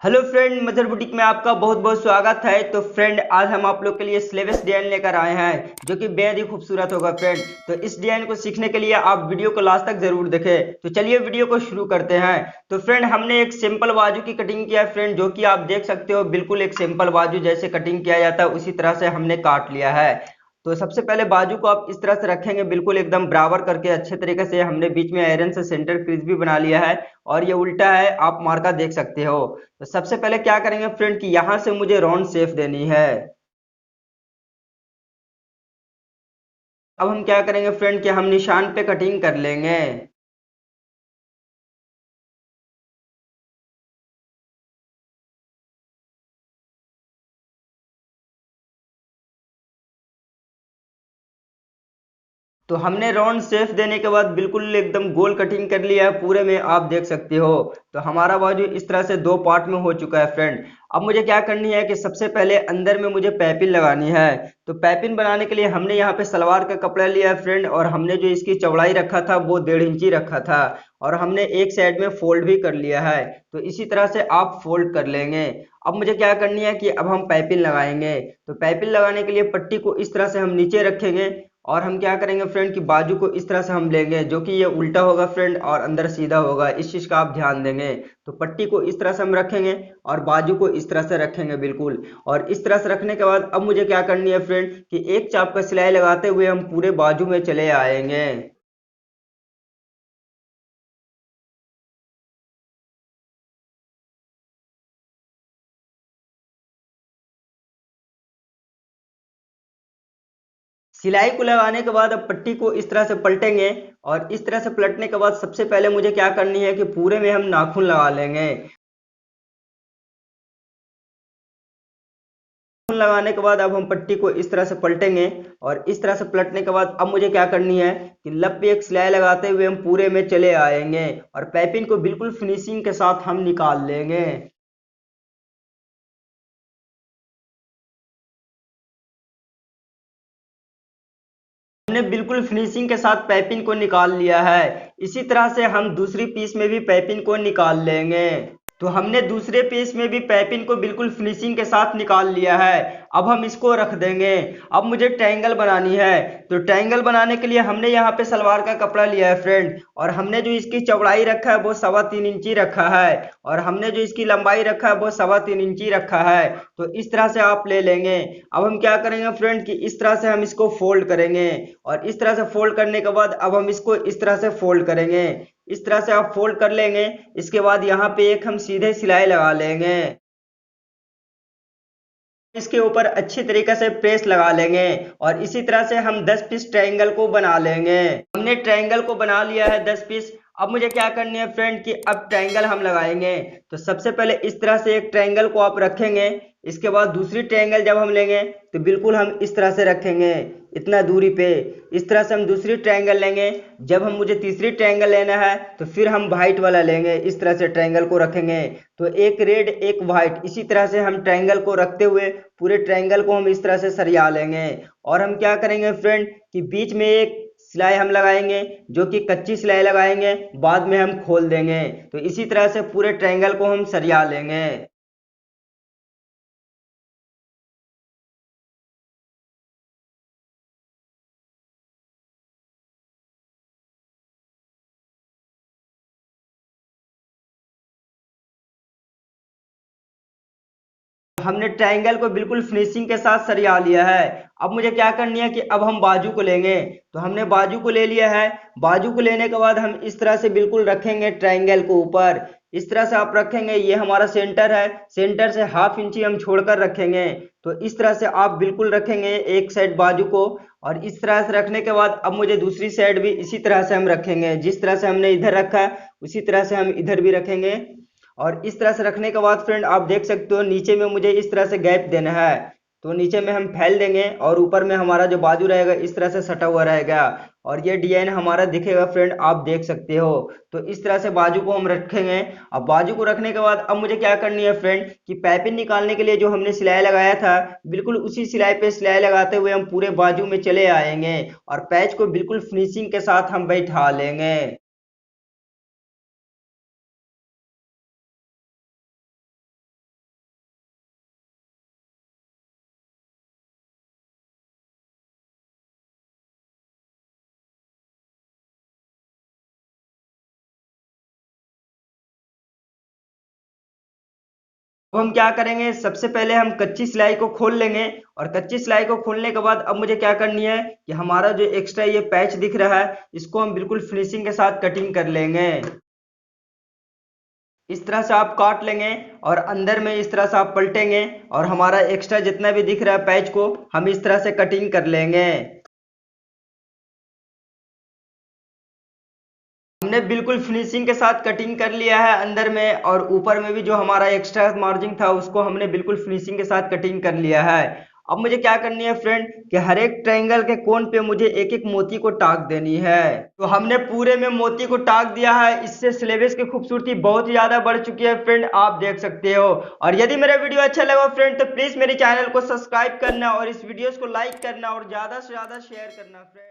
Hello friend, mother boutique में आपका बहुत बहुत स्वागत है। तो फ्रेंड, आज हम आप लोग के लिए स्लीवलेस डिजाइन लेकर आए हैं जो कि बेहद ही खूबसूरत होगा फ्रेंड। तो इस डिजाइन को सीखने के लिए आप वीडियो को लास्ट तक जरूर देखें। तो चलिए वीडियो को शुरू करते हैं। तो फ्रेंड, हमने एक सिंपल बाजू की कटिंग किया है फ्रेंड, जो कि आप देख सकते हो बिल्कुल एक सिंपल बाजू जैसे कटिंग किया जाता है उसी तरह से हमने काट लिया है। तो सबसे पहले बाजू को आप इस तरह से रखेंगे, बिल्कुल एकदम बराबर करके अच्छे तरीके से। हमने बीच में आयरन से सेंटर क्रीज भी बना लिया है और ये उल्टा है, आप मार्का देख सकते हो। तो सबसे पहले क्या करेंगे फ्रेंड कि यहां से मुझे राउंड शेप देनी है। अब हम क्या करेंगे फ्रेंड कि हम निशान पे कटिंग कर लेंगे। तो हमने राउंड शेप देने के बाद बिल्कुल एकदम गोल कटिंग कर लिया है पूरे में, आप देख सकते हो। तो हमारा बाजू इस तरह से दो पार्ट में हो चुका है फ्रेंड। अब मुझे क्या करनी है कि सबसे पहले अंदर में मुझे पैपिन लगानी है। तो पैपिन बनाने के लिए हमने यहाँ पे सलवार का कपड़ा लिया है फ्रेंड, और हमने जो इसकी चौड़ाई रखा था वो 1.5 इंची रखा था। और हमने एक साइड में फोल्ड भी कर लिया है। तो इसी तरह से आप फोल्ड कर लेंगे। अब मुझे क्या करनी है कि अब हम पाइपिंग लगाएंगे। तो पाइपिंग लगाने के लिए पट्टी को इस तरह से हम नीचे रखेंगे। और हम क्या करेंगे फ्रेंड कि बाजू को इस तरह से हम लेंगे, जो कि ये उल्टा होगा फ्रेंड और अंदर सीधा होगा, इस चीज का आप ध्यान देंगे। तो पट्टी को इस तरह से हम रखेंगे और बाजू को इस तरह से रखेंगे बिल्कुल। और इस तरह से रखने के बाद अब मुझे क्या करनी है फ्रेंड कि एक चाप का सिलाई लगाते हुए हम पूरे बाजू में चले आएंगे। सिलाई को लगाने के बाद अब पट्टी को इस तरह से पलटेंगे। और इस तरह से पलटने के बाद सबसे पहले मुझे क्या करनी है कि पूरे में हम नाखून लगा लेंगे। नाखून लगाने के बाद अब हम पट्टी को इस तरह से पलटेंगे। और इस तरह से पलटने के बाद अब मुझे क्या करनी है कि लब पे एक सिलाई लगाते हुए हम पूरे में चले आएंगे। और पाइपिंग को बिल्कुल फिनिशिंग के साथ हम निकाल लेंगे। हमने बिल्कुल फिनिशिंग के साथ पाइपिंग को निकाल लिया है। इसी तरह से हम दूसरी पीस में भी पाइपिंग को निकाल लेंगे। तो हमने दूसरे पीस में भी पाइपिंग को बिल्कुल फिनिशिंग के साथ निकाल लिया है। अब हम इसको रख देंगे। अब मुझे ट्रायंगल बनानी है। तो ट्रायंगल बनाने के लिए हमने यहाँ पे सलवार का कपड़ा लिया है फ्रेंड, और हमने जो इसकी चौड़ाई रखा है वो 3.25 इंची रखा है। और हमने जो इसकी लंबाई रखा है वो 3.25 इंची रखा है। तो इस तरह से आप ले लेंगे। अब हम क्या करेंगे फ्रेंड कि इस तरह से हम इसको फोल्ड करेंगे। और इस तरह से फोल्ड करने के बाद अब हम इसको इस तरह से फोल्ड करेंगे। इस तरह से आप फोल्ड कर लेंगे। इसके बाद यहाँ पे एक हम सीधे सिलाई लगा लेंगे। इसके ऊपर अच्छी तरीके से प्रेस लगा लेंगे। और इसी तरह से हम 10 पीस ट्रायंगल को बना लेंगे। हमने ट्रायंगल को बना लिया है 10 पीस। अब मुझे क्या करनी है फ्रेंड कि अब ट्रायंगल हम लगाएंगे। तो सबसे पहले इस तरह से एक ट्रायंगल को आप रखेंगे। इसके बाद दूसरी ट्रायंगल जब हम लेंगे तो बिल्कुल हम इस तरह से रखेंगे, इतना दूरी पे। इस तरह से हम दूसरी ट्रायंगल लेंगे। जब हम मुझे तीसरी ट्रायंगल लेना है तो फिर हम वाइट वाला लेंगे, इस तरह से ट्रायंगल को रखेंगे। तो एक रेड एक वाइट, इसी तरह से हम ट्रायंगल को रखते हुए पूरे ट्रायंगल को हम इस तरह से सरिया लेंगे। और हम क्या करेंगे फ्रेंड कि बीच में एक सिलाई हम लगाएंगे, जो कि कच्ची सिलाई लगाएंगे, बाद में हम खोल देंगे। तो इसी तरह से पूरे ट्रायंगल को हम सरिया लेंगे। हमने ट्रायंगल को बिल्कुल फिनिशिंग के साथ सरिया लिया है। अब मुझे क्या करनी है कि अब हम बाजू को लेंगे। तो हमने बाजू को ले लिया है। बाजू को लेने के बाद हम इस तरह से बिल्कुल रखेंगे ट्रायंगल को ऊपर। इस तरह से आप रखेंगे, ये हमारा सेंटर है, सेंटर से 1/2 इंची हम छोड़कर रखेंगे। तो इस तरह से आप बिल्कुल रखेंगे एक साइड बाजू को। और इस तरह से रखने के बाद अब मुझे दूसरी साइड भी इसी तरह से हम रखेंगे, जिस तरह से हमने इधर रखा है उसी तरह से हम इधर भी रखेंगे। और इस तरह से रखने के बाद फ्रेंड आप देख सकते हो नीचे में मुझे इस तरह से गैप देना है। तो नीचे में हम फैल देंगे और ऊपर में हमारा जो बाजू रहेगा इस तरह से सटा हुआ रहेगा। और ये डिजाइन हमारा दिखेगा फ्रेंड, आप देख सकते हो। तो इस तरह से बाजू को हम रखेंगे। अब बाजू को रखने के बाद अब मुझे क्या करनी है फ्रेंड कि पाइपिंग निकालने के लिए जो हमने सिलाई लगाया था, बिल्कुल उसी सिलाई पे सिलाई लगाते हुए हम पूरे बाजू में चले आएंगे। और पैच को बिल्कुल फिनिशिंग के साथ हम बैठा लेंगे। अब हम क्या करेंगे, सबसे पहले हम कच्ची सिलाई को खोल लेंगे और कच्ची सिलाई को खोलने के बाद अब मुझे क्या करनी है कि हमारा जो एक्स्ट्रा ये पैच दिख रहा है इसको हम बिल्कुल फिनिशिंग के साथ कटिंग कर लेंगे। इस तरह से आप काट लेंगे और अंदर में इस तरह से आप पलटेंगे और हमारा एक्स्ट्रा जितना भी दिख रहा है पैच को हम इस तरह से कटिंग कर लेंगे। हमने बिल्कुल फिनिशिंग के साथ कटिंग कर लिया है अंदर में, और ऊपर में भी जो हमारा एक्स्ट्रा मार्जिन था उसको हमने बिल्कुल फिनिशिंग के साथ कटिंग कर लिया है। अब मुझे क्या करनी है फ्रेंड कि हर एक ट्रायंगल के कोन पे मुझे एक एक मोती को टाक देनी है। तो हमने पूरे में मोती को टाक दिया है, इससे स्लीव्स की खूबसूरती बहुत ही ज्यादा बढ़ चुकी है फ्रेंड, आप देख सकते हो। और यदि मेरा वीडियो अच्छा लगा फ्रेंड तो प्लीज मेरे चैनल को सब्सक्राइब करना और इस वीडियो को लाइक करना और ज्यादा से ज्यादा शेयर करना फ्रेंड।